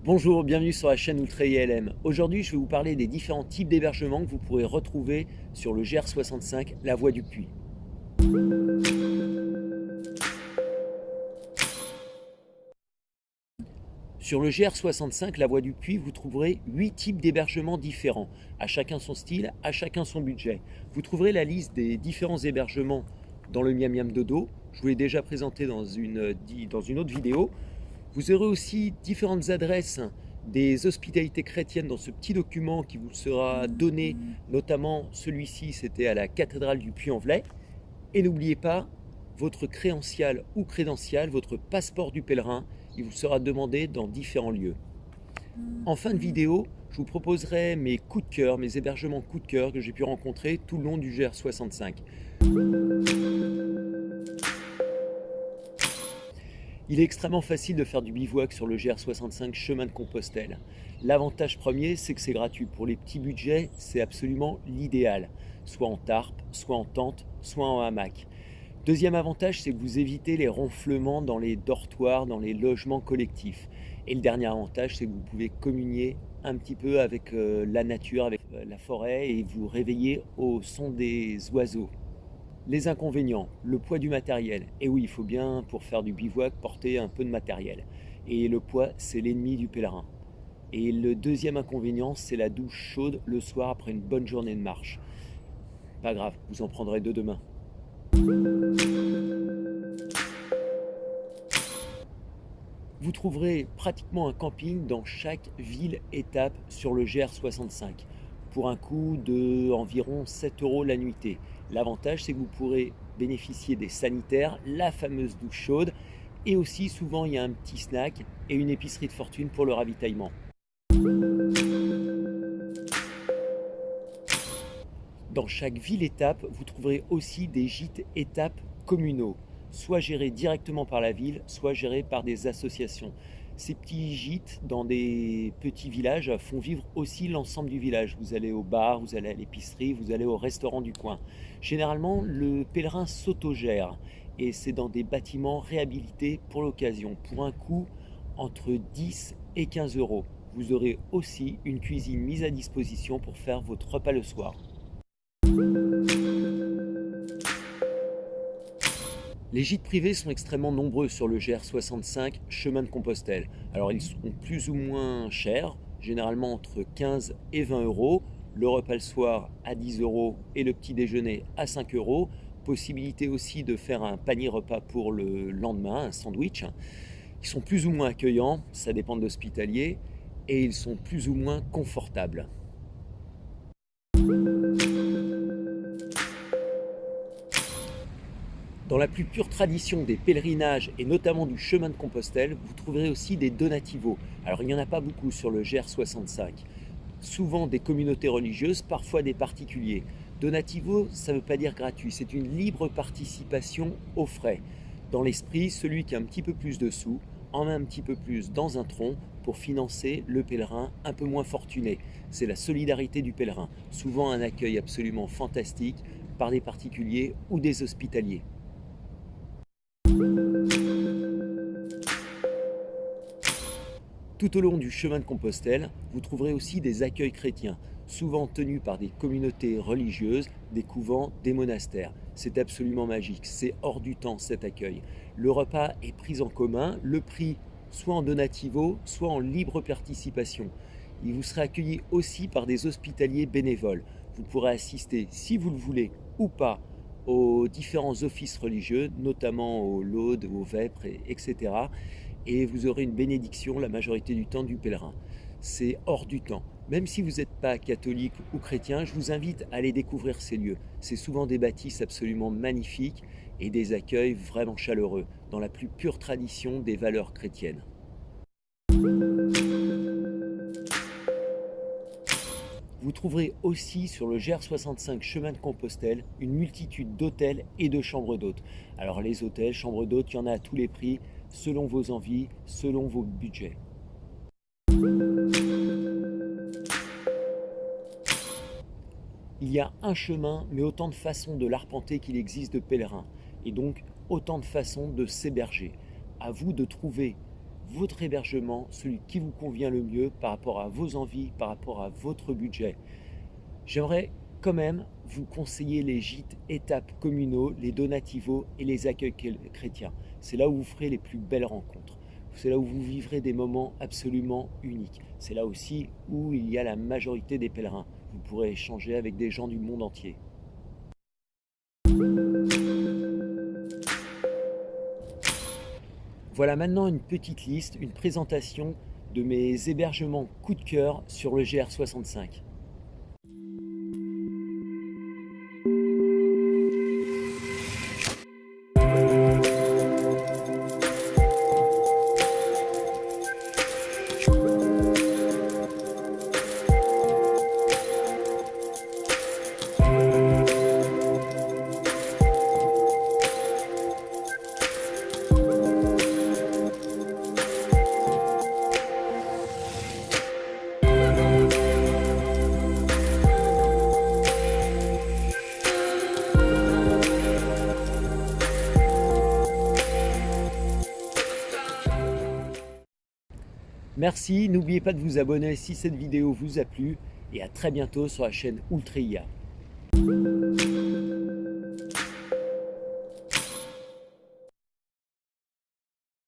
Bonjour, bienvenue sur la chaîne Ultra ILM. Aujourd'hui, je vais vous parler des différents types d'hébergements que vous pourrez retrouver sur le GR65, la voie du Puy. Sur le GR65, la voie du Puy, vous trouverez 8 types d'hébergements différents, à chacun son style, à chacun son budget. Vous trouverez la liste des différents hébergements dans le Miam Miam Dodo. Je vous l'ai déjà présenté dans une autre vidéo. Vous aurez aussi différentes adresses des hospitalités chrétiennes dans ce petit document qui vous sera donné, notamment celui-ci, c'était à la cathédrale du Puy-en-Velay. Et n'oubliez pas, votre crédential ou crédential, votre passeport du pèlerin, il vous sera demandé dans différents lieux. En fin de vidéo, je vous proposerai mes coups de cœur, mes hébergements coups de cœur que j'ai pu rencontrer tout le long du GR65. Il est extrêmement facile de faire du bivouac sur le GR65 chemin de Compostelle. L'avantage premier, c'est que c'est gratuit. Pour les petits budgets, c'est absolument l'idéal. Soit en tarpe, soit en tente, soit en hamac. Deuxième avantage, c'est que vous évitez les ronflements dans les dortoirs, dans les logements collectifs. Et le dernier avantage, c'est que vous pouvez communier un petit peu avec la nature, avec la forêt et vous réveiller au son des oiseaux. Les inconvénients, le poids du matériel. Et oui, il faut bien, pour faire du bivouac, porter un peu de matériel. Et le poids, c'est l'ennemi du pèlerin. Et le deuxième inconvénient, c'est la douche chaude le soir après une bonne journée de marche. Pas grave, vous en prendrez deux demain. Vous trouverez pratiquement un camping dans chaque ville-étape sur le GR65 pour un coût de environ 7 € la nuitée. L'avantage, c'est que vous pourrez bénéficier des sanitaires, la fameuse douche chaude et aussi souvent il y a un petit snack et une épicerie de fortune pour le ravitaillement. Dans chaque ville-étape, vous trouverez aussi des gîtes étapes communaux, soit gérés directement par la ville, soit gérés par des associations. Ces petits gîtes dans des petits villages font vivre aussi l'ensemble du village. Vous allez au bar, vous allez à l'épicerie, vous allez au restaurant du coin. Généralement, le pèlerin s'autogère et c'est dans des bâtiments réhabilités pour l'occasion, pour un coût entre 10 et 15 €. Vous aurez aussi une cuisine mise à disposition pour faire votre repas le soir. Les gîtes privés sont extrêmement nombreux sur le GR65 chemin de Compostelle. Alors ils sont plus ou moins chers, généralement entre 15 et 20 €. Le repas le soir à 10 € et le petit déjeuner à 5 €. Possibilité aussi de faire un panier repas pour le lendemain, un sandwich. Ils sont plus ou moins accueillants, ça dépend de l'hospitalier, et ils sont plus ou moins confortables. Dans la plus pure tradition des pèlerinages et notamment du chemin de Compostelle, vous trouverez aussi des donativos. Alors il n'y en a pas beaucoup sur le GR65. Souvent des communautés religieuses, parfois des particuliers. Donativo, ça ne veut pas dire gratuit, c'est une libre participation aux frais. Dans l'esprit, celui qui a un petit peu plus de sous en met un petit peu plus dans un tronc pour financer le pèlerin un peu moins fortuné. C'est la solidarité du pèlerin. Souvent un accueil absolument fantastique par des particuliers ou des hospitaliers. Tout au long du chemin de Compostelle, vous trouverez aussi des accueils chrétiens, souvent tenus par des communautés religieuses, des couvents, des monastères. C'est absolument magique, c'est hors du temps cet accueil. Le repas est pris en commun, le prix soit en donativo, soit en libre participation. Il vous sera accueilli aussi par des hospitaliers bénévoles. Vous pourrez assister, si vous le voulez ou pas, aux différents offices religieux, notamment aux laudes, aux vêpres, etc. Et vous aurez une bénédiction la majorité du temps du pèlerin. C'est hors du temps. Même si vous n'êtes pas catholique ou chrétien, je vous invite à aller découvrir ces lieux. C'est souvent des bâtisses absolument magnifiques et des accueils vraiment chaleureux, dans la plus pure tradition des valeurs chrétiennes. Vous trouverez aussi sur le GR65 chemin de Compostelle une multitude d'hôtels et de chambres d'hôtes. Alors les hôtels, chambres d'hôtes, il y en a à tous les prix, selon vos envies, selon vos budgets. Il y a un chemin, mais autant de façons de l'arpenter qu'il existe de pèlerins, et donc autant de façons de s'héberger. À vous de trouver votre hébergement, celui qui vous convient le mieux par rapport à vos envies, par rapport à votre budget. J'aimerais quand même vous conseiller les gîtes étapes communaux, les donativos et les accueils chrétiens. C'est là où vous ferez les plus belles rencontres. C'est là où vous vivrez des moments absolument uniques. C'est là aussi où il y a la majorité des pèlerins. Vous pourrez échanger avec des gens du monde entier. Voilà maintenant une petite liste, une présentation de mes hébergements coup de cœur sur le GR65. Merci, n'oubliez pas de vous abonner si cette vidéo vous a plu et à très bientôt sur la chaîne Ultria.